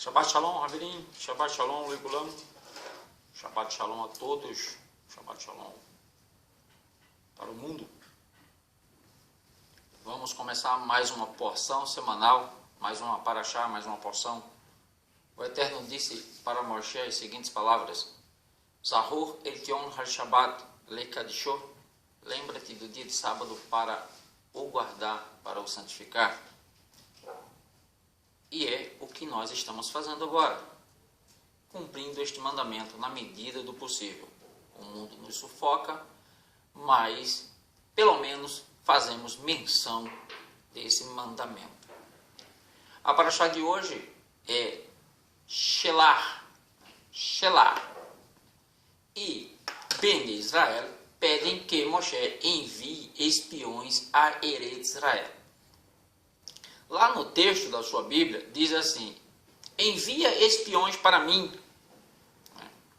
Shabbat Shalom, Rabirim. Shabbat Shalom, Legulam. Shabbat Shalom a todos. Shabbat Shalom para o mundo. Vamos começar mais uma porção semanal, mais uma paraxá, mais uma porção. O Eterno disse para Moshe as seguintes palavras: Zahor el Yom HaShabbat lekadisho. Lembra-te do dia de sábado para o guardar, para o santificar. E é o que nós estamos fazendo agora, cumprindo este mandamento na medida do possível. O mundo nos sufoca, mas pelo menos fazemos menção desse mandamento. A paraxá de hoje é Shelah. E Bene Israel pedem que Moshe envie espiões a Eretz Israel. Lá no texto da sua Bíblia diz assim: envia espiões para mim.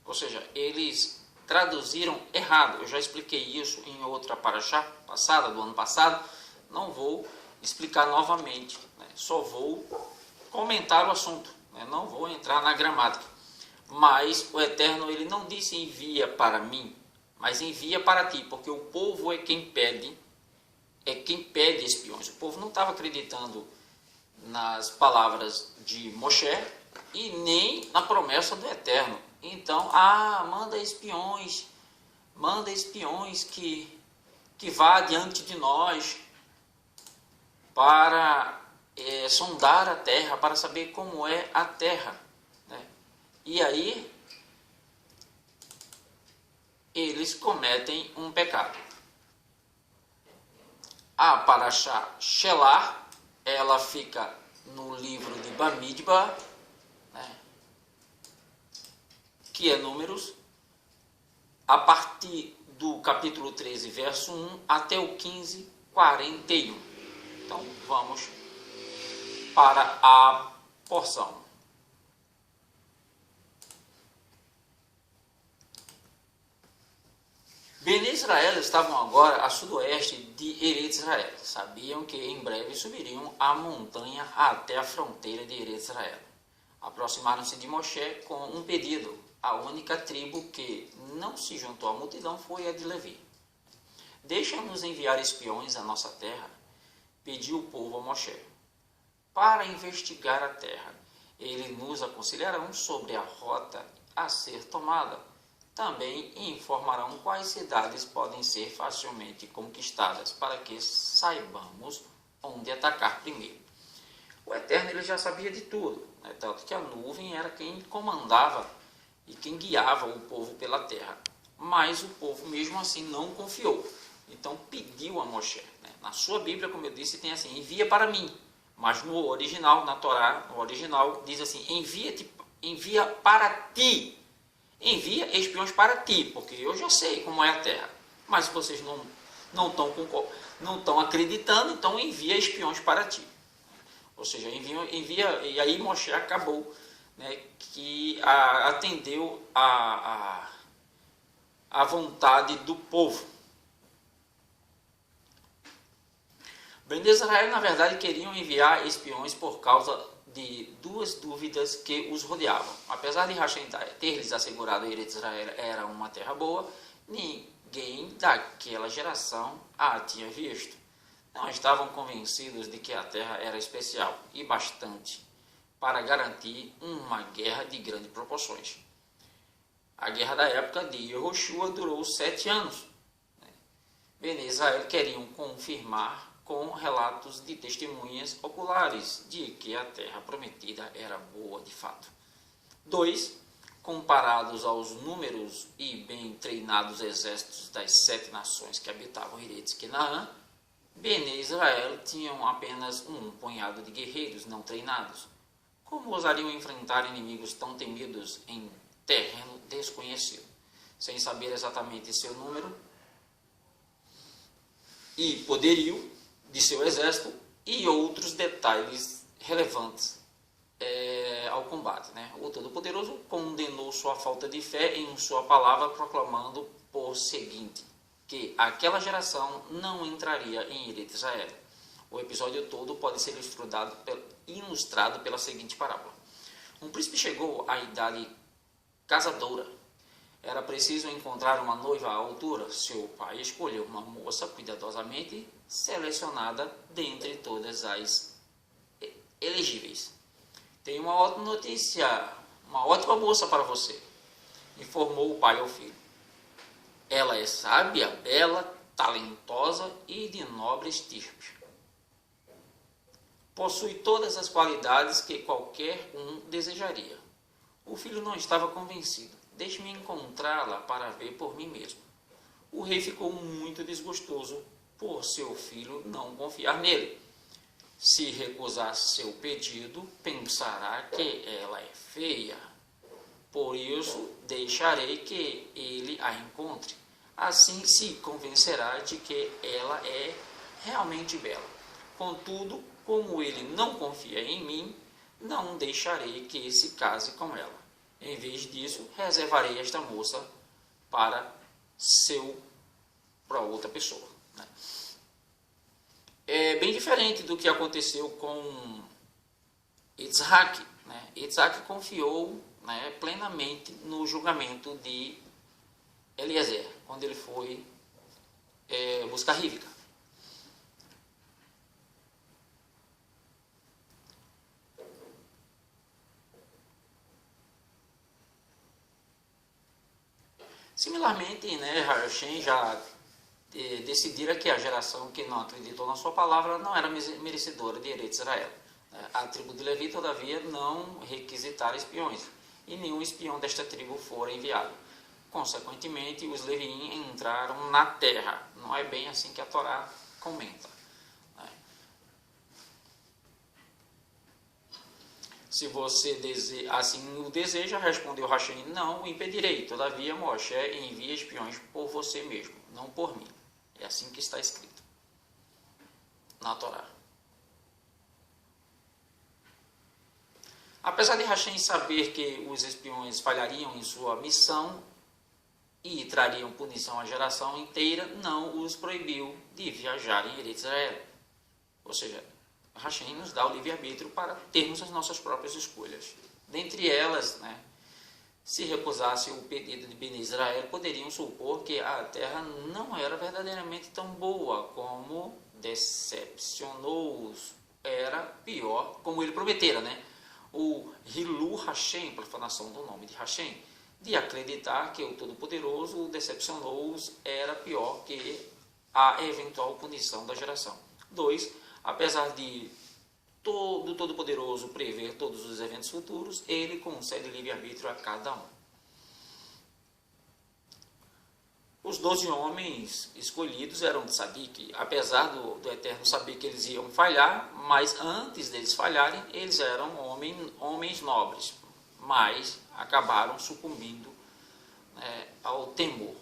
Ou seja, eles traduziram errado. Eu já expliquei isso em outra paraxá passada, do ano passado. Não vou explicar novamente, só vou comentar o assunto, não vou entrar na gramática. Mas o Eterno, ele não disse envia para mim, mas envia para ti, porque o povo é quem pede espiões. O povo não estava acreditando nas palavras de Moshe e nem na promessa do Eterno. Então, manda espiões que vá diante de nós para sondar a terra, para saber como é a terra. E aí, eles cometem um pecado. A paraxá Shelah, ela fica no livro de Bamidbar, que é Números, a partir do capítulo 13, verso 1 até o 15, 41. Então, vamos para a porção. Bene Israel estavam agora a sudoeste de Eretz Israel. Sabiam que em breve subiriam a montanha até a fronteira de Eretz Israel. Aproximaram-se de Moshe com um pedido. A única tribo que não se juntou à multidão foi a de Levi. Deixa-nos enviar espiões à nossa terra, pediu o povo a Moshe, para investigar a terra. Eles nos aconselharão sobre a rota a ser tomada. Também informarão quais cidades podem ser facilmente conquistadas, para que saibamos onde atacar primeiro. O Eterno, ele já sabia de tudo, tanto que a nuvem era quem comandava e quem guiava o povo pela terra. Mas o povo mesmo assim não confiou. Então pediu a Moshe. Na sua Bíblia, como eu disse, tem assim: envia para mim. Mas no original, na Torá, no original, diz assim: envia para ti. Envia espiões para ti, porque eu já sei como é a terra. Mas se vocês não estão acreditando, então envia espiões para ti. Ou seja, envia, e aí Moshe acabou, que atendeu a vontade do povo. Bene Israel, na verdade, queriam enviar espiões por causa de duas dúvidas que os rodeavam. Apesar de Hashem ter lhes assegurado que Eretz Israel era uma terra boa, ninguém daquela geração a tinha visto. Não estavam convencidos de que a terra era especial e bastante para garantir uma guerra de grandes proporções. A guerra da época de Yehoshua durou 7 anos. Bene Israel queriam confirmar com relatos de testemunhas oculares de que a terra prometida era boa de fato. 2. Comparados aos números e bem treinados exércitos das 7 nações que habitavam Eretz Canaã, Bene Israel tinham apenas um punhado de guerreiros não treinados. Como ousariam enfrentar inimigos tão temidos em terreno desconhecido, sem saber exatamente seu número e poderio de seu exército e outros detalhes relevantes ao combate. O Todo-Poderoso condenou sua falta de fé em sua palavra, proclamando por seguinte, que aquela geração não entraria em Eretz Israel. O episódio todo pode ser ilustrado pela seguinte parábola. Um príncipe chegou à idade casadora. Era preciso encontrar uma noiva à altura. Seu pai escolheu uma moça cuidadosamente selecionada dentre todas as elegíveis. Tenho uma ótima notícia, uma ótima moça para você, informou o pai ao filho. Ela é sábia, bela, talentosa e de nobre estirpe. Possui todas as qualidades que qualquer um desejaria. O filho não estava convencido. Deixe-me encontrá-la para ver por mim mesmo. O rei ficou muito desgostoso por seu filho não confiar nele. Se recusar seu pedido, pensará que ela é feia. Por isso, deixarei que ele a encontre. Assim se convencerá de que ela é realmente bela. Contudo, como ele não confia em mim, não deixarei que se case com ela. Em vez disso, reservarei esta moça para outra pessoa. Né? É bem diferente do que aconteceu com Isaac. Né? Isaac confiou, né, plenamente no julgamento de Eliezer, quando ele foi buscar Rívika. Similarmente, né, Hashem já decidira que a geração que não acreditou na sua palavra não era merecedora de Eretz Israel. A tribo de Levi, todavia, não requisitara espiões, e nenhum espião desta tribo fora enviado. Consequentemente, os Leviim entraram na terra. Não é bem assim que a Torá comenta. Se você assim o deseja, respondeu Hashem, não o impedirei. Todavia, Moshe envia espiões por você mesmo, não por mim. É assim que está escrito na Torá. Apesar de Hashem saber que os espiões falhariam em sua missão e trariam punição à geração inteira, não os proibiu de viajar em Eretz Israel. Ou seja, Hashem nos dá o livre-arbítrio para termos as nossas próprias escolhas. Dentre elas, né, se recusasse o pedido de Bnei Israel, poderiam supor que a terra não era verdadeiramente tão boa como decepcionou-os. Era pior, como ele prometera, né? O Hilu Hashem, profanação do nome de Hashem, de acreditar que o Todo-Poderoso decepcionou-os, era pior que a eventual punição da geração. 2. Apesar de do Todo-Poderoso prever todos os eventos futuros, ele concede livre-arbítrio a cada um. Os 12 homens escolhidos eram de Tzadik, apesar do Eterno saber que eles iam falhar, mas antes deles falharem, eles eram homens nobres, mas acabaram sucumbindo, ao temor.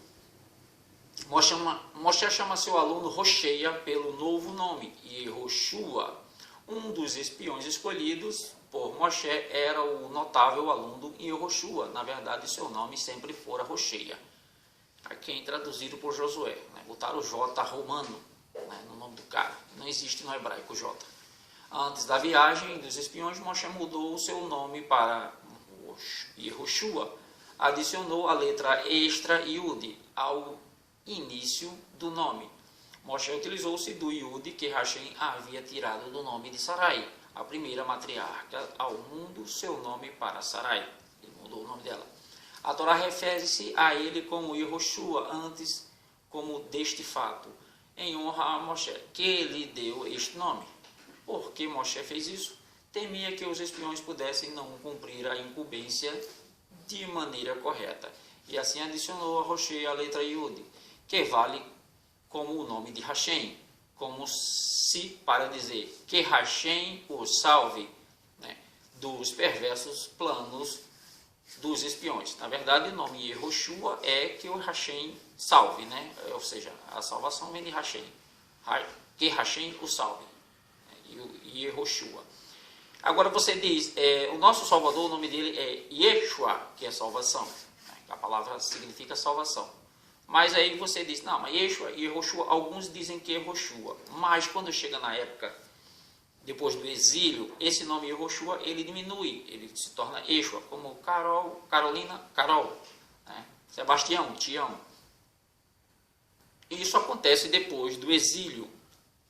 Moshe chama seu aluno Rocheia pelo novo nome, Yehoshua. Um dos espiões escolhidos por Moshe era o notável aluno Yehoshua. Na verdade, seu nome sempre fora Rocheia. A quem traduzido por Josué. Botaram o J romano, no nome do cara. Não existe no hebraico J. Antes da viagem dos espiões, Moshe mudou o seu nome para Yehoshua. Adicionou a letra extra Yud ao início do nome. Moshe utilizou-se do Yud que Hashem havia tirado do nome de Sarai, a primeira matriarca ao mundo, seu nome para Sarai. Ele mudou o nome dela. A Torá refere-se a ele como Yehoshua, antes como deste fato, em honra a Moshe, que lhe deu este nome. Por que Moshe fez isso? Temia que os espiões pudessem não cumprir a incumbência de maneira correta, e assim adicionou a Roche a letra Yud, que vale como o nome de Hashem, como se para dizer que Hashem o salve, dos perversos planos dos espiões. Na verdade, o nome Yehoshua é que o Hashem salve, ou seja, a salvação vem de Hashem, que Hashem o salve, Yehoshua. Agora você diz, o nosso Salvador, o nome dele é Yeshua, que é salvação. A palavra significa salvação. Mas aí você diz, não, mas Yeshua e Yehoshua, alguns dizem que é Yehoshua. Mas quando chega na época depois do exílio, esse nome Yehoshua, ele diminui, ele se torna Yeshua, como Carol, Carolina, Carol, né? Sebastião, Tião. Isso acontece depois do exílio.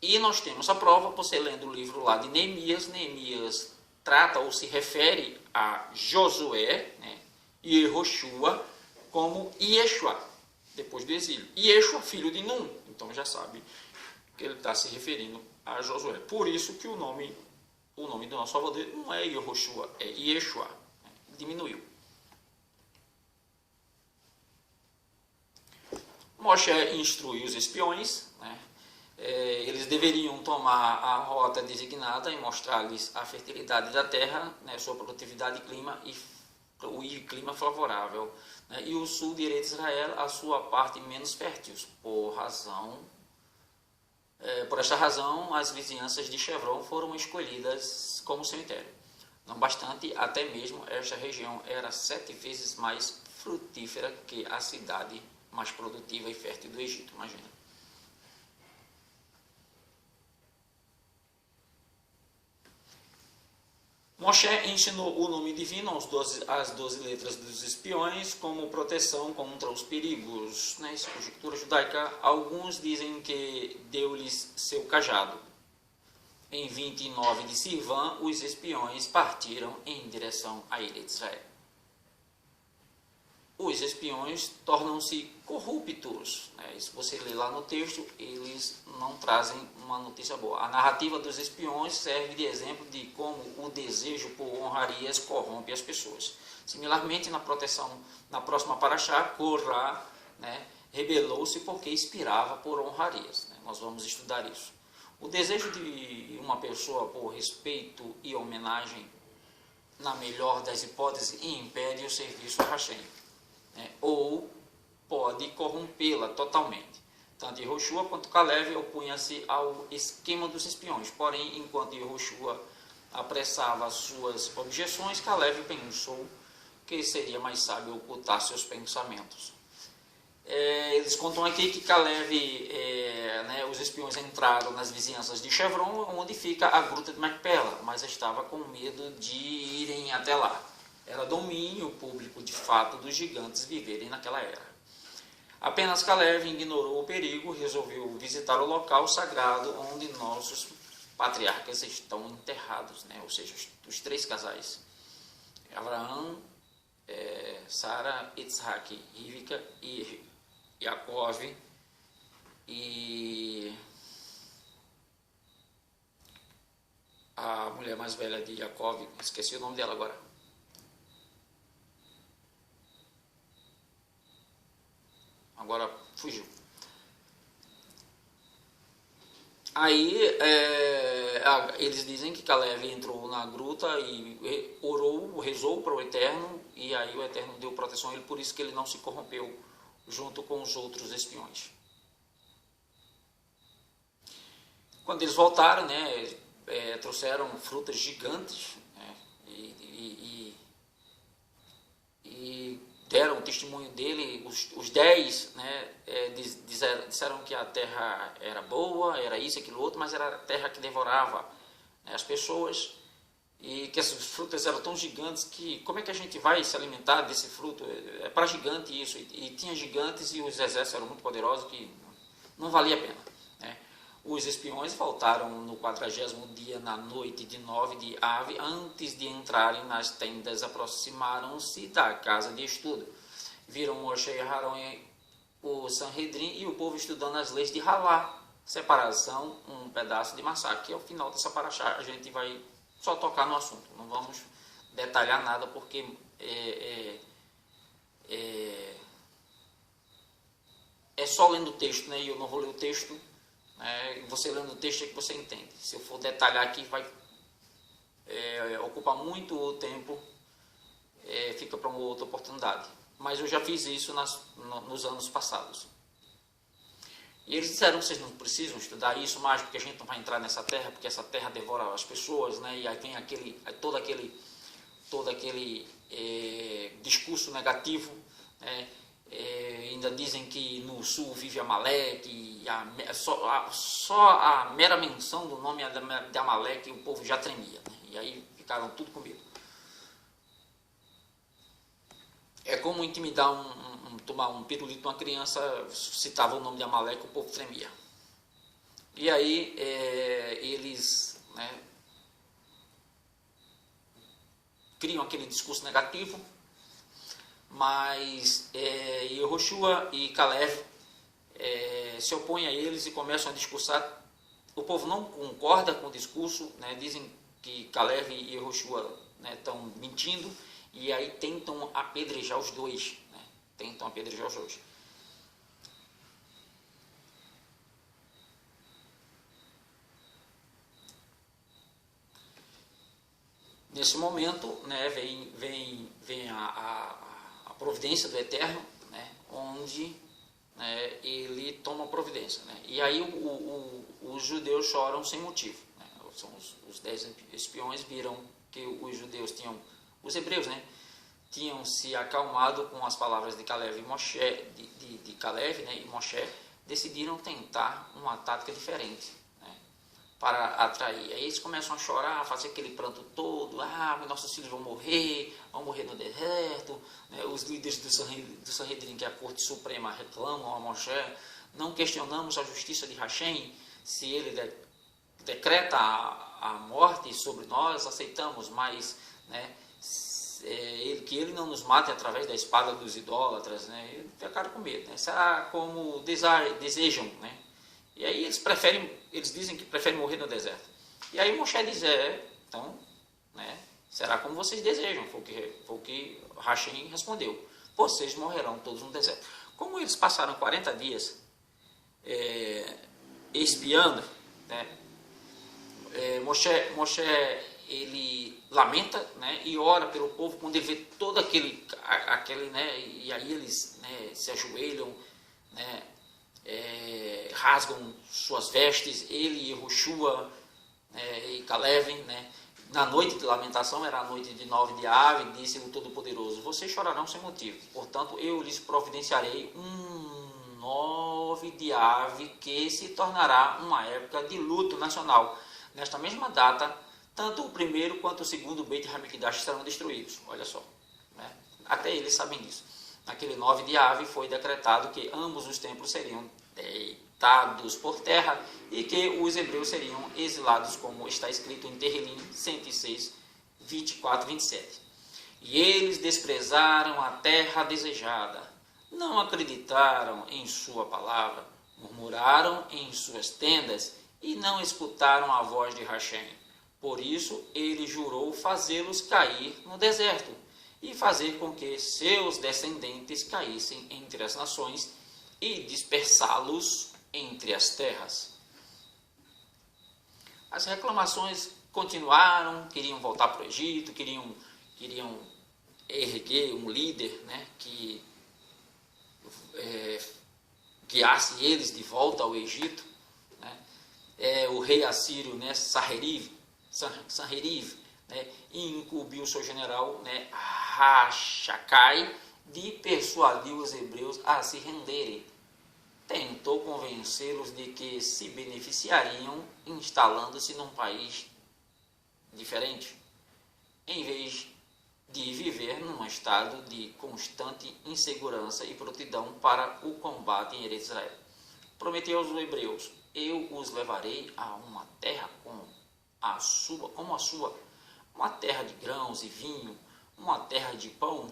E nós temos a prova, você lendo o livro lá de Neemias, Neemias trata ou se refere a Josué, né, e Yehoshua, como Yeshua, depois do exílio. Yeshua, filho de Nun, então já sabe que ele está se referindo a Josué. Por isso que o nome do nosso Salvador não é Yehoshua, é Yeshua, né, diminuiu. Moshe instrui os espiões, né? Eles deveriam tomar a rota designada e mostrar-lhes a fertilidade da terra, né, sua produtividade e clima e clima favorável, né, e o sul de Eretz Israel a sua parte menos fértil. Por esta razão, as vizinhanças de Chevron foram escolhidas como cemitério. Não bastante, até mesmo esta região era 7 vezes mais frutífera que a cidade mais produtiva e fértil do Egito, imagina. Moshe ensinou o nome divino às 12 letras dos espiões como proteção contra os perigos. Nessa conjectura judaica, alguns dizem que deu-lhes seu cajado. Em 29 de Sirvan, os espiões partiram em direção a Eretz Israel. Os espiões tornam-se corruptos, né? Se você ler lá no texto, eles não trazem uma notícia boa. A narrativa dos espiões serve de exemplo de como o desejo por honrarias corrompe as pessoas. Similarmente, na próxima paraxá, Corá, né, rebelou-se porque inspirava por honrarias, né? Nós vamos estudar isso. O desejo de uma pessoa por respeito e homenagem, na melhor das hipóteses, impede o serviço a Hashem, né, ou pode corrompê-la totalmente. Tanto Yehoshua quanto Caleb opunham-se ao esquema dos espiões. Porém, enquanto Yehoshua apressava suas objeções, Caleb pensou que seria mais sábio ocultar seus pensamentos. Eles contam aqui que Caleb, né, os espiões entraram nas vizinhanças de Chevron, onde fica a gruta de Macpela, mas estava com medo de irem até lá. Era domínio público, de fato, dos gigantes viverem naquela era. Apenas Caleb ignorou o perigo, resolveu visitar o local sagrado onde nossos patriarcas estão enterrados, né? Ou seja, os 3 casais, Abraão, Sara, Isaac, Rivka e Jacó, e a mulher mais velha de Jacó, esqueci o nome dela agora. Agora fugiu. Aí eles dizem que Caleb entrou na gruta e rezou para o Eterno, e aí o Eterno deu proteção a ele, por isso que ele não se corrompeu junto com os outros espiões. Quando eles voltaram, né, trouxeram frutas gigantes, né, e deram o testemunho dele. Os 10, né, disseram que a terra era boa, era isso, aquilo outro, mas era a terra que devorava, né, as pessoas, e que essas frutas eram tão gigantes que como é que a gente vai se alimentar desse fruto? É para gigante isso, e tinha gigantes e os exércitos eram muito poderosos que não valia a pena, né? Os espiões voltaram no 40º dia, na noite de 9 de Ave. Antes de entrarem nas tendas, aproximaram-se da casa de estudo. Viram Moshe e Arão e o Sanhedrin e o povo estudando as leis de Halá, separação, um pedaço de massacre. Que ao final dessa paraxá a gente vai só tocar no assunto, não vamos detalhar nada, porque é só lendo o texto, né? E eu não vou ler o texto. Você lendo o texto é que você entende. Se eu for detalhar aqui, vai ocupar muito o tempo, fica para uma outra oportunidade. Mas eu já fiz isso nos anos passados. E eles disseram que vocês não precisam estudar isso mais, porque a gente não vai entrar nessa terra, porque essa terra devora as pessoas, né? E aí tem todo aquele discurso negativo, né? Ainda dizem que no sul vive Amaleque, e só a mera menção do nome de Amaleque o povo já tremia, né? E aí ficaram tudo com medo. É como intimidar tomar um pirulito de uma criança, citava o nome de Amaleque, o povo tremia. E aí eles, né, criam aquele discurso negativo, mas Yehoshua e Caleb se opõem a eles e começam a discursar. O povo não concorda com o discurso, né, dizem que Caleb e Yehoshua, né, estão mentindo, e aí tentam apedrejar os dois. Nesse momento, né, vem a providência do Eterno, né, onde, né, ele toma providência, né, e aí os judeus choram sem motivo, né, são os 10 espiões viram que os judeus os hebreus, né, tinham se acalmado com as palavras de Caleb e Moshe, de Caleb, né, e Moshe decidiram tentar uma tática diferente, né, para atrair. Aí eles começam a chorar, a fazer aquele pranto todo, nossos filhos vão morrer no deserto, né, os líderes do Sanhedrin, que é a Corte Suprema, reclamam a Moshe, não questionamos a justiça de Hashem, se ele decreta a morte sobre nós, aceitamos, mas, né, que ele não nos mate através da espada dos idólatras, né? E ficaram com medo, né? Será como desejam, né? E aí eles dizem que preferem morrer no deserto. E aí Moshe diz, então, né, será como vocês desejam, foi o que Hashem respondeu, vocês morrerão todos no deserto. Como eles passaram 40 dias espiando, né, Moshe ele lamenta, né, e ora pelo povo quando ele vê todo aquele né, e aí eles, né, se ajoelham, né, rasgam suas vestes, ele e Yehoshua, né, e Caleb, né, na noite de lamentação, era a noite de 9 de Av, disse o Todo-Poderoso, vocês chorarão sem motivo, portanto eu lhes providenciarei um 9 de Av que se tornará uma época de luto nacional. Nesta mesma data, tanto o primeiro quanto o segundo Beit HaMikdash serão destruídos. Olha só, né? Até eles sabem disso. Naquele 9 de Av foi decretado que ambos os templos seriam deitados por terra e que os hebreus seriam exilados, como está escrito em Terrilim 106, 24, 27. E eles desprezaram a terra desejada, não acreditaram em sua palavra, murmuraram em suas tendas e não escutaram a voz de Hashem. Por isso, ele jurou fazê-los cair no deserto e fazer com que seus descendentes caíssem entre as nações e dispersá-los entre as terras. As reclamações continuaram, queriam voltar para o Egito, queriam erguer um líder, né, que guiasse eles de volta ao Egito, né. O rei assírio, né, Sanheriv, né, incumbiu seu general, né, Rashakai, de persuadir os hebreus a se renderem. Tentou convencê-los de que se beneficiariam instalando-se num país diferente, em vez de viver num estado de constante insegurança e prontidão para o combate em Eretz Israel. Prometeu aos hebreus, eu os levarei a uma terra como a sua, uma terra de grãos e vinho, uma terra de pão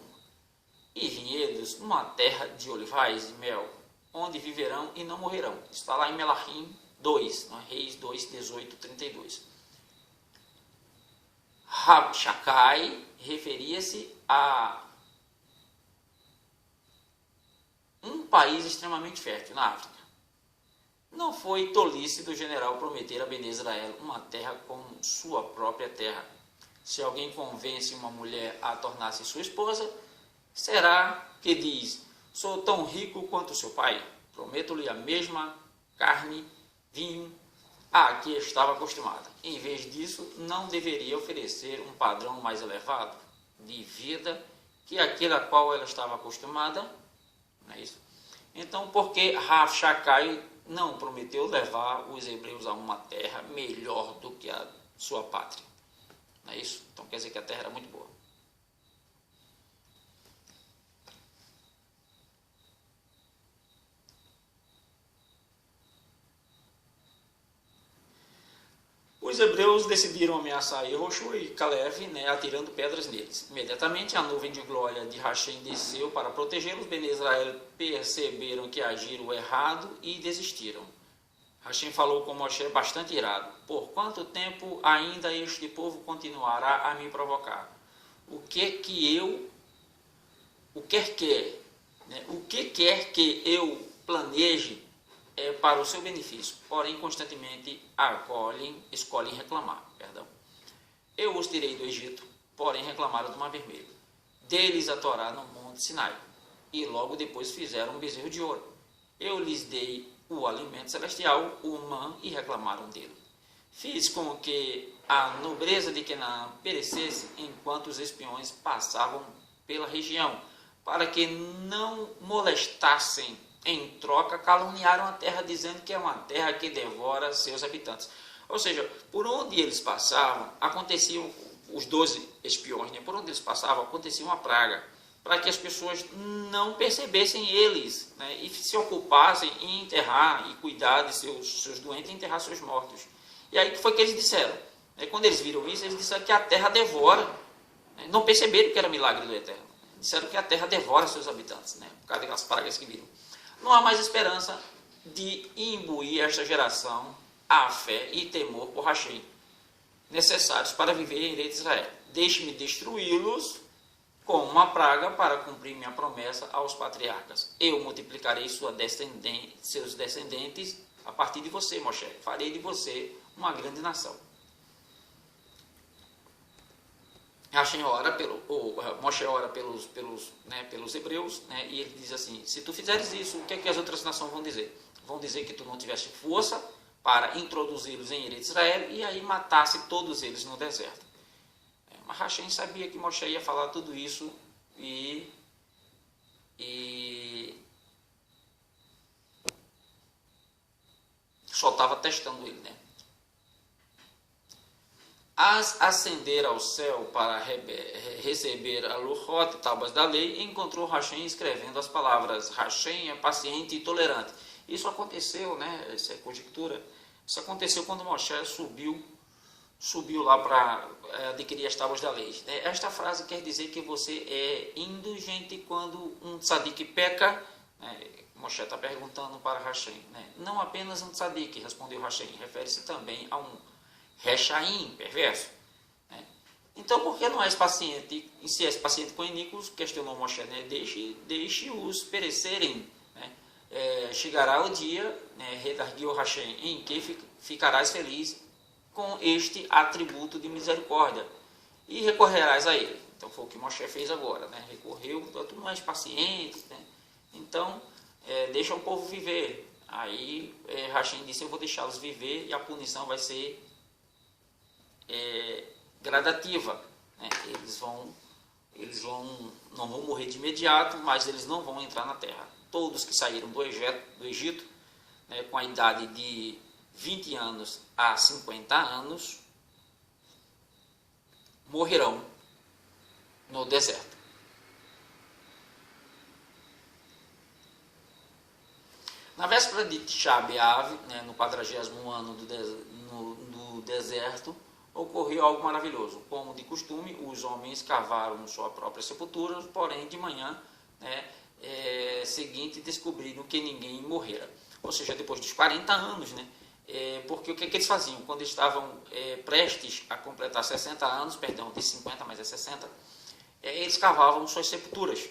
e vinhedos, uma terra de olivais e mel, onde viverão e não morrerão. Está lá em Melachim 2, Reis 2, 18, 32. Rabshakai referia-se a um país extremamente fértil na África. Não foi tolice do general prometer a Bene Israel uma terra como sua própria terra. Se alguém convence uma mulher a tornar-se sua esposa, será que diz, sou tão rico quanto seu pai, prometo-lhe a mesma carne, vinho, a que estava acostumada. Em vez disso, não deveria oferecer um padrão mais elevado de vida que aquele a qual ela estava acostumada, não é isso? Então, por que Rav Shakai não prometeu levar os hebreus a uma terra melhor do que a sua pátria? Não é isso? Então quer dizer que a terra era muito boa. Os hebreus decidiram ameaçar Yehoshua e Caleb, atirando pedras neles. Imediatamente a nuvem de glória de Hashem desceu para protegê-los. Bene Israel perceberam que agiram errado e desistiram. Hashem falou com Moshe bastante irado: por quanto tempo ainda este povo continuará a me provocar? O que quer que eu planeje é para o seu benefício, porém constantemente escolhem reclamar. Eu os tirei do Egito, porém reclamaram do Mar Vermelho. Deles a Torá no Monte Sinai, e logo depois fizeram um bezerro de ouro. Eu lhes dei o alimento celestial, o mã, e reclamaram dele. Fiz com que a nobreza de Canaã perecesse enquanto os espiões passavam pela região, para que não molestassem. Em troca, caluniaram a terra, dizendo que é uma terra que devora seus habitantes. Ou seja, por onde eles passavam, aconteciam, os 12 espiões, por onde eles passavam, acontecia uma praga, para que as pessoas não percebessem eles, e se ocupassem em enterrar e cuidar de seus doentes e enterrar seus mortos. E aí que foi que eles disseram? Quando eles viram isso, eles disseram que a terra devora. Não perceberam que era milagre do Eterno. Disseram que a terra devora seus habitantes, por causa daquelas pragas que viram. Não há mais esperança de imbuir esta geração a fé e temor por Hashem, necessários para viver em Eretz Israel. Deixe-me destruí-los com uma praga para cumprir minha promessa aos patriarcas. Eu multiplicarei seus descendentes a partir de você, Moshe. Farei de você uma grande nação. Moshe ora pelos hebreus, e ele diz assim: se tu fizeres isso, o que é que as outras nações vão dizer? Vão dizer que tu não tiveste força para introduzi-los em Eretz Israel e aí matasse todos eles no deserto. Mas Hashem sabia que Moshe ia falar tudo isso e só estava testando ele, ascender ao céu para receber a Luchot, tábuas da lei, encontrou Hashem escrevendo as palavras: Hashem é paciente e tolerante. Isso aconteceu, essa é conjectura, isso aconteceu quando Moshe subiu lá para adquirir as tábuas da lei. Esta frase quer dizer que você é indulgente quando um tzadik peca. Moshe está perguntando para Hashem. Não apenas um tzadik, respondeu Hashem, refere-se também a um Rechaim, perverso. Então, por que não és paciente? E se és paciente com iníquos, questionou Moshe, deixe-os perecerem. Chegará o dia, redarguiu Hashem, em que ficarás feliz com este atributo de misericórdia e recorrerás a ele. Então, foi o que Moshe fez agora. Recorreu, tu não és paciente, então deixa o povo viver. Aí Hashem disse: eu vou deixá-los viver e a punição vai ser gradativa. Eles não vão morrer de imediato, mas eles não vão entrar na terra. Todos que saíram do Egito, com a idade de 20 anos a 50 anos, morrerão no deserto. Na véspera de Tisha B'Av, no 40º ano do deserto, ocorreu algo maravilhoso. Como de costume, os homens cavaram sua própria sepultura, porém de manhã seguinte descobriram que ninguém morrera. Ou seja, depois dos 40 anos, porque o que eles faziam? Quando estavam prestes a completar 60 anos, perdão, de 50, mas é 60, eles cavavam suas sepulturas.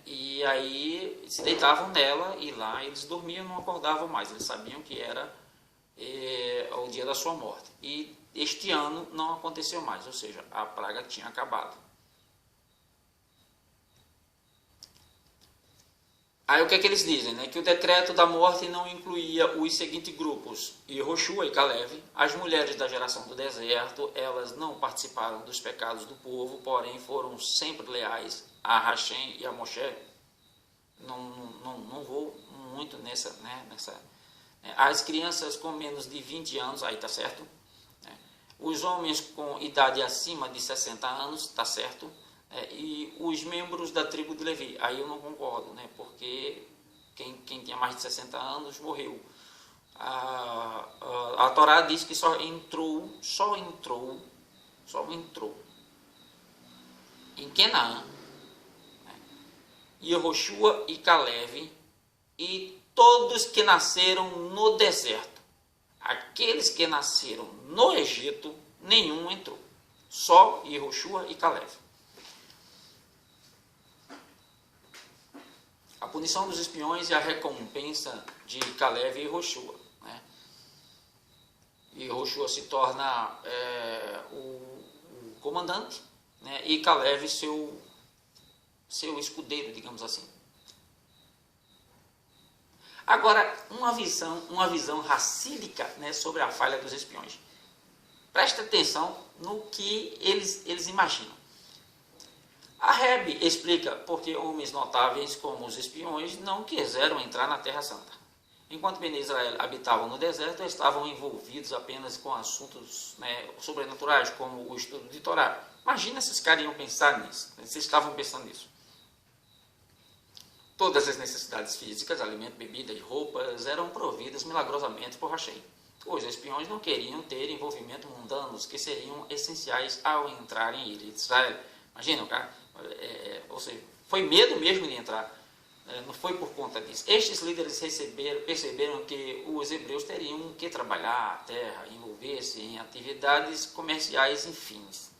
E aí se deitavam nela e lá eles dormiam e não acordavam mais. Eles sabiam que era o dia da sua morte. E este ano não aconteceu mais, ou seja, a praga tinha acabado. Aí o que é que eles dizem? Que o decreto da morte não incluía os seguintes grupos: Yehoshua e Caleb. As mulheres da geração do deserto, elas não participaram dos pecados do povo, porém foram sempre leais a Hashem e a Moshe. não vou muito nessa, as crianças com menos de 20 anos, aí tá certo, né? Os homens com idade acima de 60 anos, tá certo, e os membros da tribo de Levi, aí eu não concordo, né? Porque quem tinha mais de 60 anos morreu. A Torá diz que só entrou em Canaã, né? Yehoshua e Caleb e todos que nasceram no deserto. Aqueles que nasceram no Egito, nenhum entrou. Só Yehoshua e Caleb. A punição dos espiões e a recompensa de Caleb e Yehoshua, né? Yehoshua se torna o comandante, né? E Caleb seu escudeiro, digamos assim. Agora, uma visão racídica, né, sobre a falha dos espiões. Presta atenção no que eles imaginam. A Rebe explica porque homens notáveis como os espiões não quiseram entrar na Terra Santa. Enquanto Bene Israel habitavam no deserto, estavam envolvidos apenas com assuntos, né, sobrenaturais, como o estudo de Torá. Imagina se esses caras iam pensar nisso, se estavam pensando nisso. Todas as necessidades físicas, alimento, bebida e roupas, eram providas milagrosamente por Hashem. Os espiões não queriam ter envolvimento mundanos que seriam essenciais ao entrar em Ilha de Israel. Imagina, o cara, ou seja, foi medo mesmo de entrar, não foi por conta disso. Estes líderes perceberam que os hebreus teriam que trabalhar a terra, envolver-se em atividades comerciais e fins.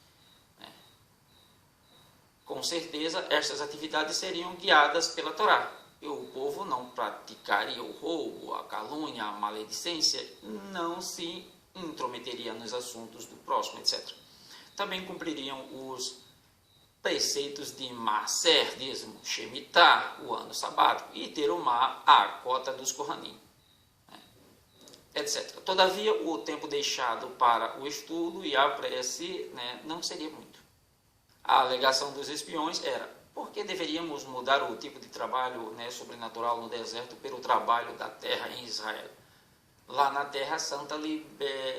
Com certeza, estas atividades seriam guiadas pela Torá. E o povo não praticaria o roubo, a calúnia, a maledicência, não se intrometeria nos assuntos do próximo, etc. Também cumpririam os preceitos de Maaser, dízimo, Shemitah, o ano sabático, e Terumá, a cota dos Kohanim, etc. Todavia, o tempo deixado para o estudo e a prece, né, não seria muito. A alegação dos espiões era: por que deveríamos mudar o tipo de trabalho, né, sobrenatural no deserto pelo trabalho da terra em Israel? Lá na Terra Santa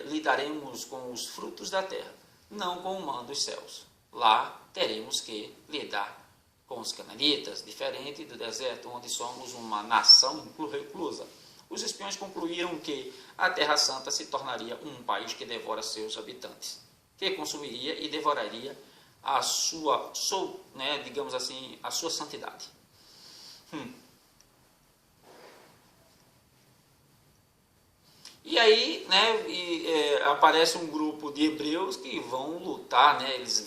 lidaremos com os frutos da terra, não com o mando dos céus. Lá teremos que lidar com os cananitas, diferente do deserto, onde somos uma nação reclusa. Os espiões concluíram que a Terra Santa se tornaria um país que devora seus habitantes, que consumiria e devoraria a sua, né, digamos assim, a sua santidade. E aí, né, aparece um grupo de hebreus que vão lutar, né, eles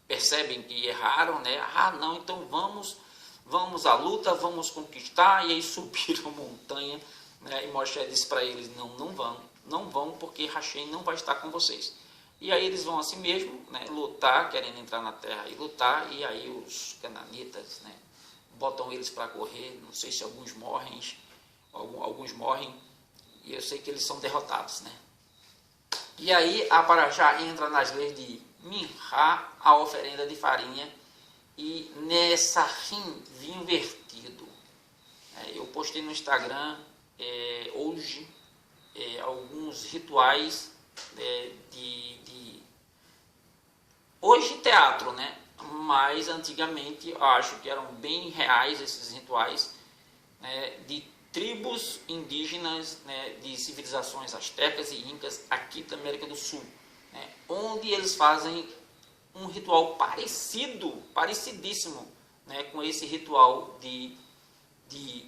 percebem que erraram, né, não, então vamos à luta, vamos conquistar, e aí subiram a montanha, né, e Moshe disse para eles: não vão, porque Hashem não vai estar com vocês. E aí eles vão assim mesmo, né, lutar, querendo entrar na terra e lutar, e aí os cananitas, né, botam eles para correr. Não sei se alguns morrem, e eu sei que eles são derrotados, né. E aí a Parashá entra nas leis de Minhá, a oferenda de farinha, e Nessahim, vinho vertido. Eu postei no Instagram hoje alguns rituais hoje teatro, né? Mas antigamente eu acho que eram bem reais esses rituais, né, de tribos indígenas, né, de civilizações astecas e incas aqui da América do Sul, né, onde eles fazem um ritual parecidíssimo, né, com esse ritual de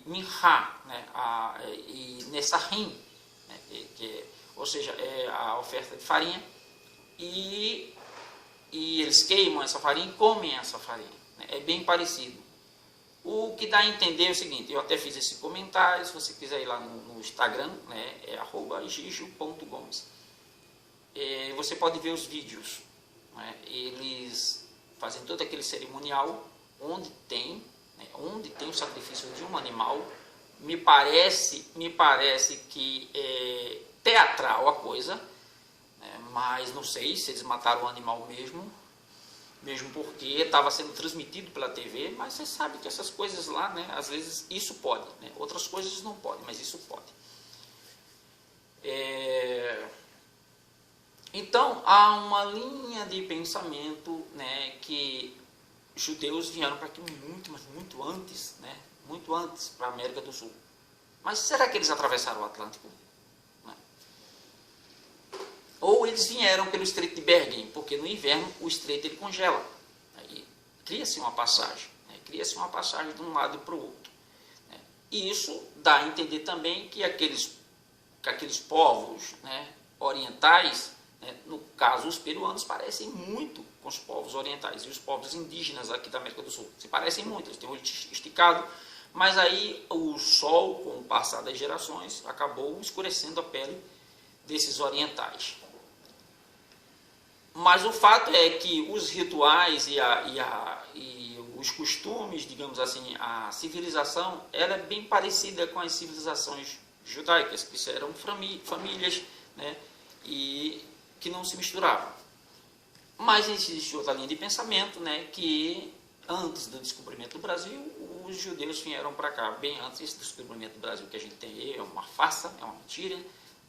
Minhá, né, e Nessahim, né, ou seja, é a oferta de farinha, e eles queimam essa farinha e comem essa farinha, né? É bem parecido. O que dá a entender é o seguinte: eu até fiz esse comentário, se você quiser ir lá no Instagram, né, é @gijo.gomes. Você pode ver os vídeos, né? Eles fazem todo aquele cerimonial onde tem o sacrifício de um animal. Me parece que é teatral a coisa, mas não sei se eles mataram o animal mesmo. mesmo porque estava sendo transmitido pela TV, mas você sabe que essas coisas lá, né, às vezes isso pode, né, outras coisas não podem, mas isso pode. Então, há uma linha de pensamento, né, que judeus vieram para aqui muito, mas muito antes, né, muito antes para a América do Sul. Mas será que eles atravessaram o Atlântico? Né? Ou eles vieram pelo Estreito de Bering, porque no inverno o estreito ele congela. Aí cria-se uma passagem, né, cria-se uma passagem de um lado para o outro. Né? E isso dá a entender também que aqueles povos, né, orientais, né, no caso os peruanos, parecem muito com os povos orientais e os povos indígenas aqui da América do Sul. Se parecem muito, eles têm o olho esticado, mas aí o sol, com o passar das gerações, acabou escurecendo a pele desses orientais. Mas o fato é que os rituais e os costumes, digamos assim, a civilização, ela é bem parecida com as civilizações judaicas, que eram famílias, né, e que não se misturavam. Mas existe outra linha de pensamento, né, que antes do descobrimento do Brasil, os judeus vieram para cá, bem antes desse descobrimento do Brasil que a gente tem aí, é uma farsa, é uma mentira,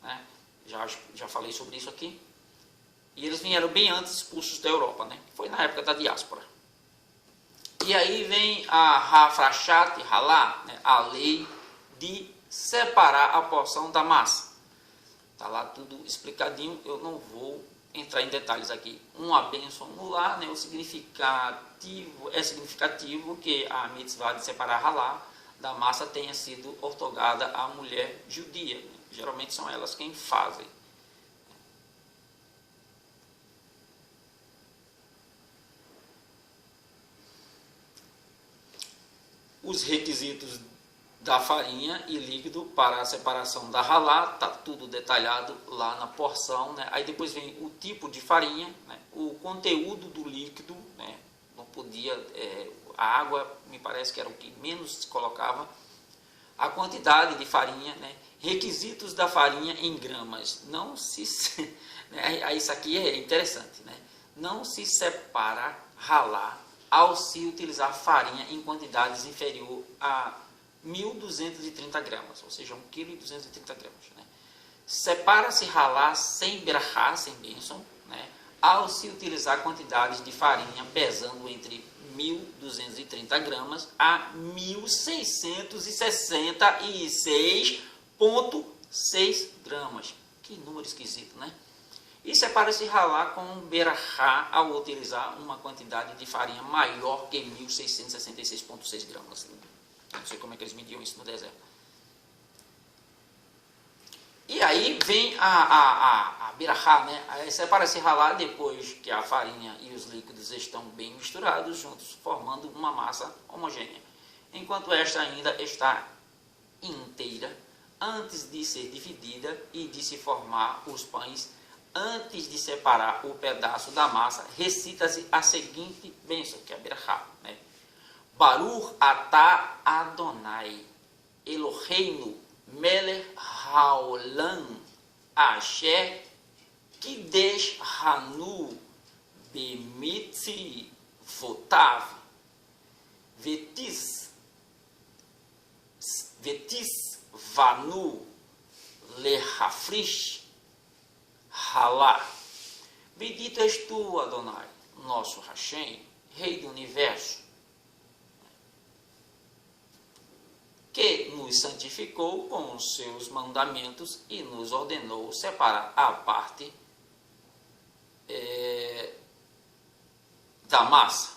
né, já falei sobre isso aqui. E eles vieram bem antes expulsos da Europa, né, foi na época da diáspora. E aí vem a Hafrashat Halá, né, a lei de separar a porção da massa. Está lá tudo explicadinho, eu não vou entrar em detalhes aqui. Uma bênção no lar, né, é significativo que a mitzvah de separar halá da massa tenha sido ortogada à mulher judia. Né? Geralmente são elas quem fazem. Os requisitos da farinha e líquido para a separação da halá, está tudo detalhado lá na porção, né? Aí depois vem o tipo de farinha, né? O conteúdo do líquido, né? Não podia, a água me parece que era o que menos se colocava, a quantidade de farinha, né? Requisitos da farinha em gramas, não se, né? Isso aqui é interessante, né? Não se separa halá ao se utilizar farinha em quantidades inferior a 1.230 gramas, ou seja, 1,230 kg. Né? Separa-se halá sem brachá, sem bênção, né? Ao se utilizar quantidades de farinha pesando entre 1.230 gramas a 1.666,6 gramas. Que número esquisito, né? E separa-se halá com berachá ao utilizar uma quantidade de farinha maior que 1.666,6 gramas. Não sei como é que eles mediam isso no deserto. E aí vem a berachá, né? Separa-se halá depois que a farinha e os líquidos estão bem misturados juntos, formando uma massa homogênea. Enquanto esta ainda está inteira, antes de ser dividida e de se formar os pães, antes de separar o pedaço da massa, recita-se a seguinte bênção, que é a berachá, né? Baruch atah Adonai Eloheinu melech haolam asher kidesh hanu b'mitzvotav vetis vanu lehafrish halá. Bendito és tu, Adonai, nosso Hashem, Rei do Universo, que nos santificou com os seus mandamentos e nos ordenou separar a parte da massa.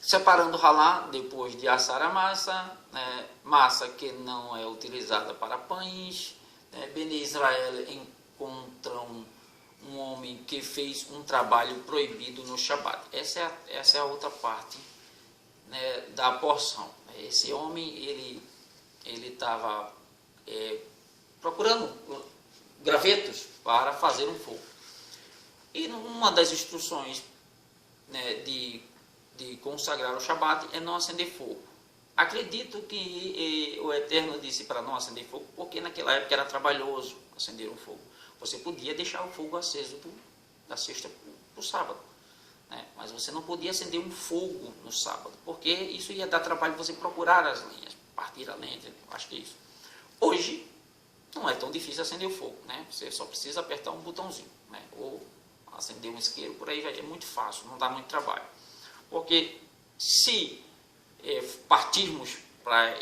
Separando halá, depois de assar a massa, né, massa que não é utilizada para pães, né, Bene Israel encontram um homem que fez um trabalho proibido no Shabat. Essa é a outra parte, né, da porção. Esse homem, ele estava procurando gravetos para fazer um fogo. E uma das instruções, né, de consagrar o Shabat é não acender fogo. Acredito que o Eterno disse para não acender fogo, porque naquela época era trabalhoso acender um fogo. Você podia deixar o fogo aceso da sexta para o sábado. Né? Mas você não podia acender um fogo no sábado, porque isso ia dar trabalho você procurar as linhas, partir a lenha, acho que é isso. Hoje, não é tão difícil acender o fogo, né? Você só precisa apertar um botãozinho, né? Ou acender um isqueiro, por aí é muito fácil, não dá muito trabalho. Porque se partirmos para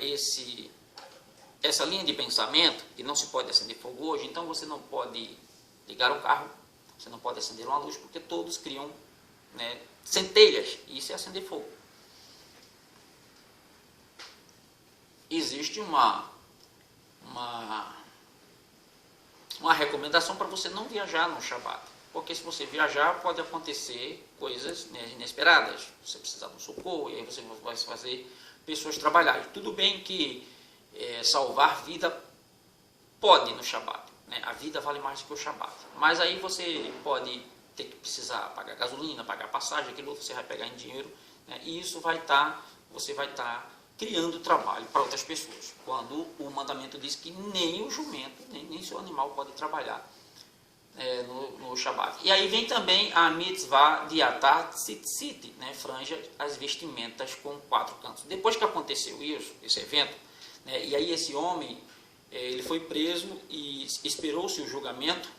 essa linha de pensamento, que não se pode acender fogo hoje, então você não pode ligar o carro, você não pode acender uma luz, porque todos criam, né, centelhas, e isso é acender fogo. Existe uma recomendação para você não viajar no Shabat, porque se você viajar pode acontecer coisas, né, inesperadas, você precisar de um socorro, e aí você vai fazer pessoas trabalharem. Tudo bem que salvar vida pode no Shabat, né? A vida vale mais do que o Shabat, mas aí você pode ter que precisar pagar gasolina, pagar passagem, aquilo você vai pegar em dinheiro, né? E isso você vai estar criando trabalho para outras pessoas, quando o mandamento diz que nem o jumento, nem seu animal pode trabalhar no Shabat. E aí vem também a mitzvah de atar tzitzit, né? Franja as vestimentas com 4 cantos. Depois que aconteceu isso, esse evento, né? E aí esse homem, ele foi preso e esperou-se o julgamento,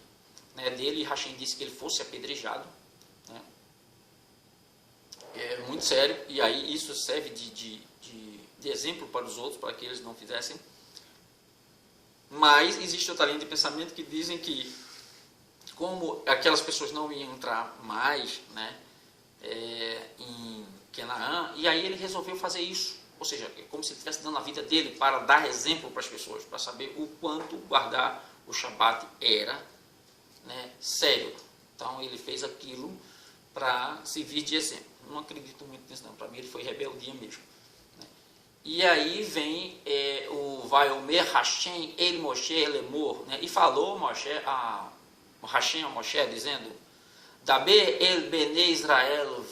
né, dele, e Hashem disse que ele fosse apedrejado, né? É muito sério, e aí isso serve de exemplo para os outros, para que eles não fizessem. Mas existe outra linha de pensamento que dizem que, como aquelas pessoas não iam entrar mais, né, em Canaã, e aí ele resolveu fazer isso, ou seja, é como se ele estivesse dando a vida dele para dar exemplo para as pessoas, para saber o quanto guardar o Shabat era, né, sério. Então ele fez aquilo para servir de exemplo. Não acredito muito nisso não, para mim ele foi rebeldia mesmo. E aí vem o Vaiomer Hashem El Moshe Elemor, né? E falou Hashem a Moshe dizendo: Dabe El Bene Israel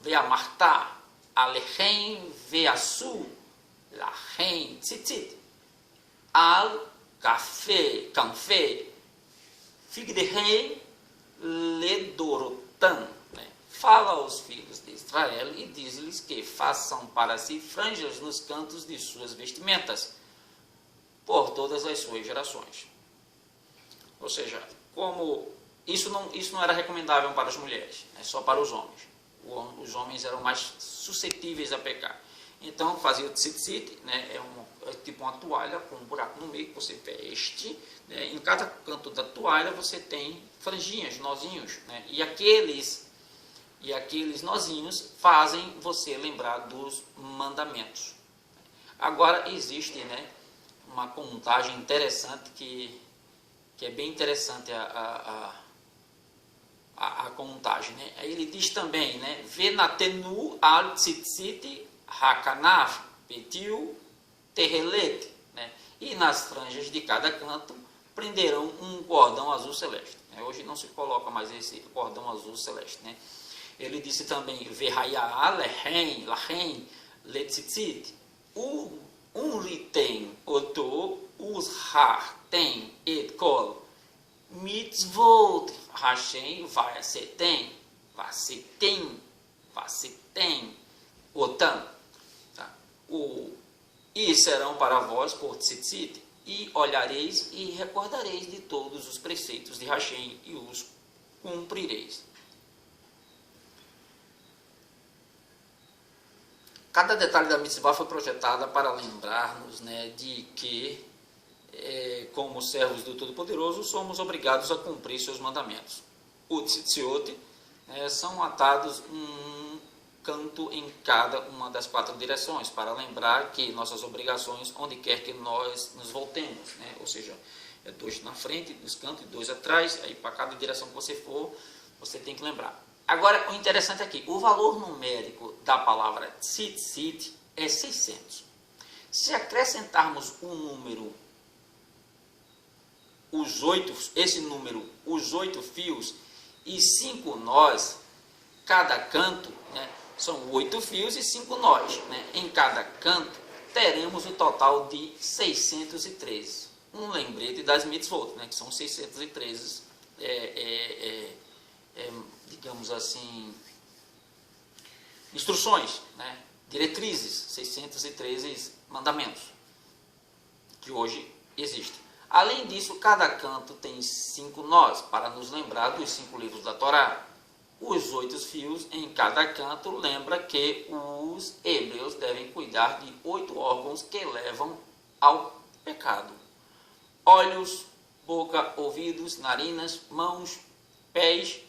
ve'amarta alechem ve'asu lachem tzitzit al canfe figdehem ledorotan. Fala aos filhos de Israel e diz-lhes que façam para si franjas nos cantos de suas vestimentas, por todas as suas gerações. Ou seja, como isso não era recomendável para as mulheres, né, só para os homens. Os homens eram mais suscetíveis a pecar. Então fazia o tzitzit, né, é tipo uma toalha com um buraco no meio que você veste, né, em cada canto da toalha você tem franjinhas, nozinhos, né, e aqueles nozinhos fazem você lembrar dos mandamentos. Agora existe, né, uma contagem interessante que é bem interessante a contagem, né? Aí ele diz também, né, Venatenu al tzitzit hakanav petiu terrelet, né? E nas franjas de cada canto prenderão um cordão azul celeste. Hoje não se coloca mais esse cordão azul celeste, né? Ele disse também, Verhaya lachem letzitzit unriten oto ushar tem et kol mitzvot Hashem vasetem otam. Tá? E serão para vós por tzitzit, e olhareis e recordareis de todos os preceitos de Hashem e os cumprireis. Cada detalhe da mitzvah foi projetada para lembrar-nos, né, de que, como servos do Todo-Poderoso, somos obrigados a cumprir seus mandamentos. O tzitziot são atados um canto em cada uma das 4 direções, para lembrar que nossas obrigações, onde quer que nós nos voltemos, né? Ou seja, 2 na frente, nos cantos, e 2 atrás, aí para cada direção que você for, você tem que lembrar. Agora, o interessante aqui, o valor numérico da palavra tzitzit é 600. Se acrescentarmos um número, os 8 fios e 5 nós, cada canto, né, são 8 fios e 5 nós, né, em cada canto, teremos o total de 613. Um lembrete das mitzvot, né, que são 613 digamos assim, instruções, né? Diretrizes, 613 mandamentos, que hoje existem. Além disso, cada canto tem 5 nós, para nos lembrar dos 5 livros da Torá. Os 8 fios em cada canto lembra que os hebreus devem cuidar de 8 órgãos que levam ao pecado: olhos, boca, ouvidos, narinas, mãos, pés,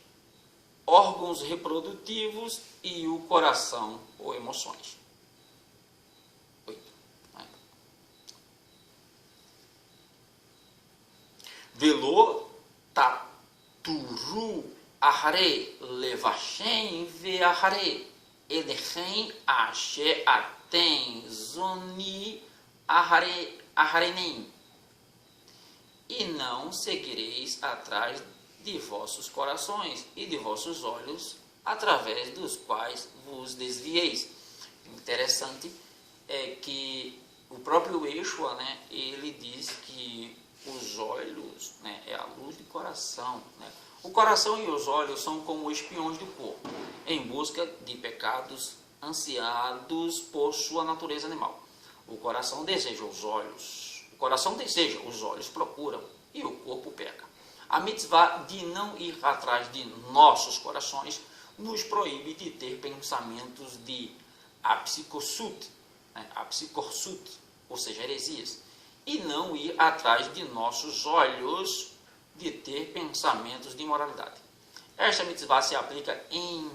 órgãos reprodutivos e o coração ou emoções. 8. Velo taturu ahare levashem veahare elechem ashe aten zoni aharenem. E não seguireis atrás de vossos corações e de vossos olhos, através dos quais vos desvieis. Interessante é que o próprio Yeshua, né, ele diz que os olhos, né, é a luz do coração, né? O coração e os olhos são como espiões do corpo, em busca de pecados ansiados por sua natureza animal. O coração deseja os olhos, procuram, e o corpo peca. A mitzvah de não ir atrás de nossos corações nos proíbe de ter pensamentos de apsicorsut, né, ou seja, heresias, e não ir atrás de nossos olhos de ter pensamentos de imoralidade. Esta mitzvah se aplica em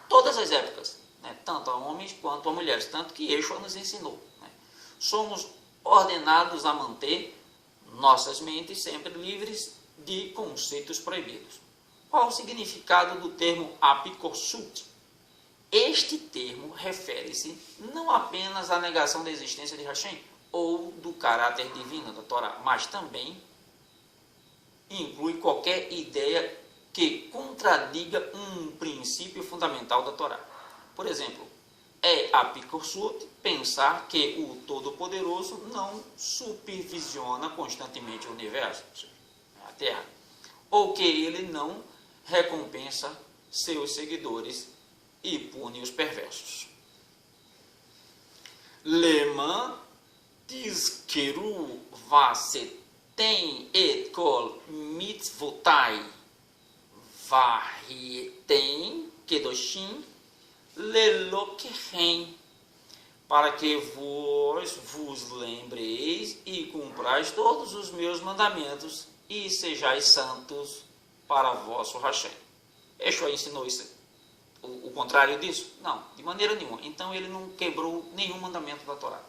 todas as épocas, né, tanto a homens quanto a mulheres, tanto que Yeshua nos ensinou. Né. Somos ordenados a manter nossas mentes sempre livres de conceitos proibidos. Qual o significado do termo apikorsut? Este termo refere-se não apenas à negação da existência de Hashem ou do caráter divino da Torá, mas também inclui qualquer ideia que contradiga um princípio fundamental da Torá. Por exemplo, é apikorsut pensar que o Todo-Poderoso não supervisiona constantemente o universo, a Terra, ou que ele não recompensa seus seguidores e pune os perversos. Leman tizkeru vasetem et kol mitzvotai vahietem kedoshim lelokechem, para que vos lembreis e cumprais todos os meus mandamentos e sejais santos para vosso Hashem. Yeshua ensinou isso, o contrário disso? Não, de maneira nenhuma. Então ele não quebrou nenhum mandamento da Torá.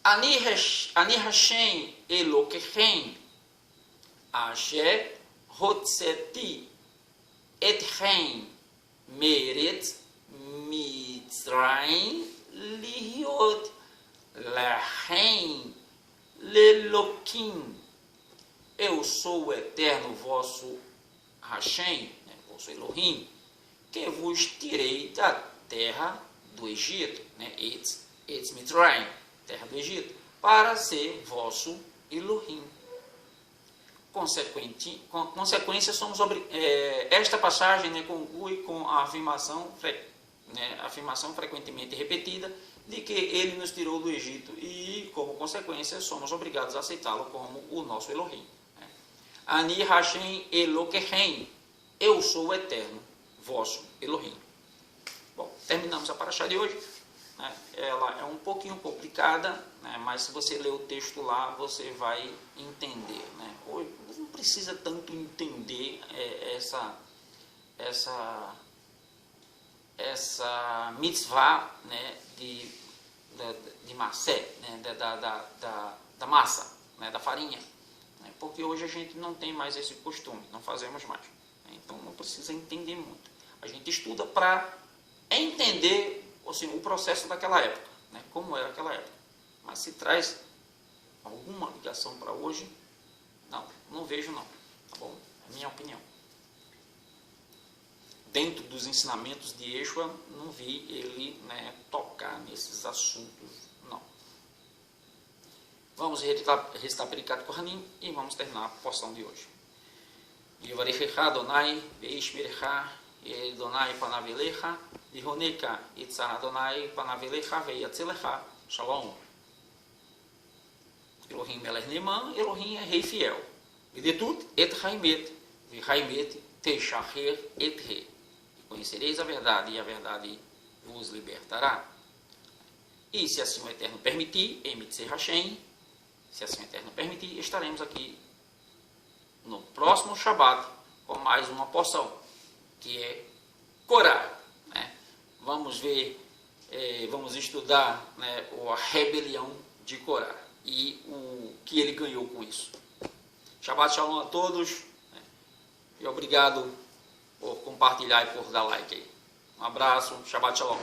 Ani Hashem Elokechem Asher Hotzeti Etchem Meretz Mitzrayim Lihiot Lachem Lelokim. Eu sou o eterno vosso Hashem, né, vosso Elohim, que vos tirei da terra do Egito, né, Etz Mitzrayim, terra do Egito, para ser vosso Elohim. Consequência, somos esta passagem, né, conclui com a afirmação frequentemente repetida de que ele nos tirou do Egito e, como consequência, somos obrigados a aceitá-lo como o nosso Elohim. Né? Ani Hashem Elokechem, eu sou o eterno, vosso Elohim. Bom, terminamos a paraxá de hoje. Né? Ela é um pouquinho complicada, né? Mas se você ler o texto lá, você vai entender. Né? Hoje, não precisa tanto entender essa mitzvah, né, de massé, né, da massa, né, da farinha, né, porque hoje a gente não tem mais esse costume, não fazemos mais, né, então não precisa entender muito. A gente estuda para entender, assim, o processo daquela época, né, como era aquela época, mas se traz alguma ligação para hoje, não vejo não, tá bom? É a minha opinião. Dentro dos ensinamentos de Yeshua, não vi ele, né, tocar nesses assuntos, não. Vamos recitar Pericat Kohanim e vamos terminar a porção de hoje. Yivarechecha Adonai veishmerecha Adonai panavelecha vihoneka itzah Adonai panavelecha veiatzelecha. Shalom. Elohim melech neman, Elohim é rei fiel. Vedetut et haimet, vihaimet teishacher et he. Conhecereis a verdade e a verdade vos libertará. E se assim o Eterno permitir, Emitzer Hashem, se assim o Eterno permitir, estaremos aqui no próximo Shabat com mais uma porção, que é Corá. Né? Vamos ver, vamos estudar, né, a rebelião de Corá e o que ele ganhou com isso. Shabbat Shalom a todos, né? E obrigado por compartilhar e por dar like aí. Um abraço, Shabbat Shalom.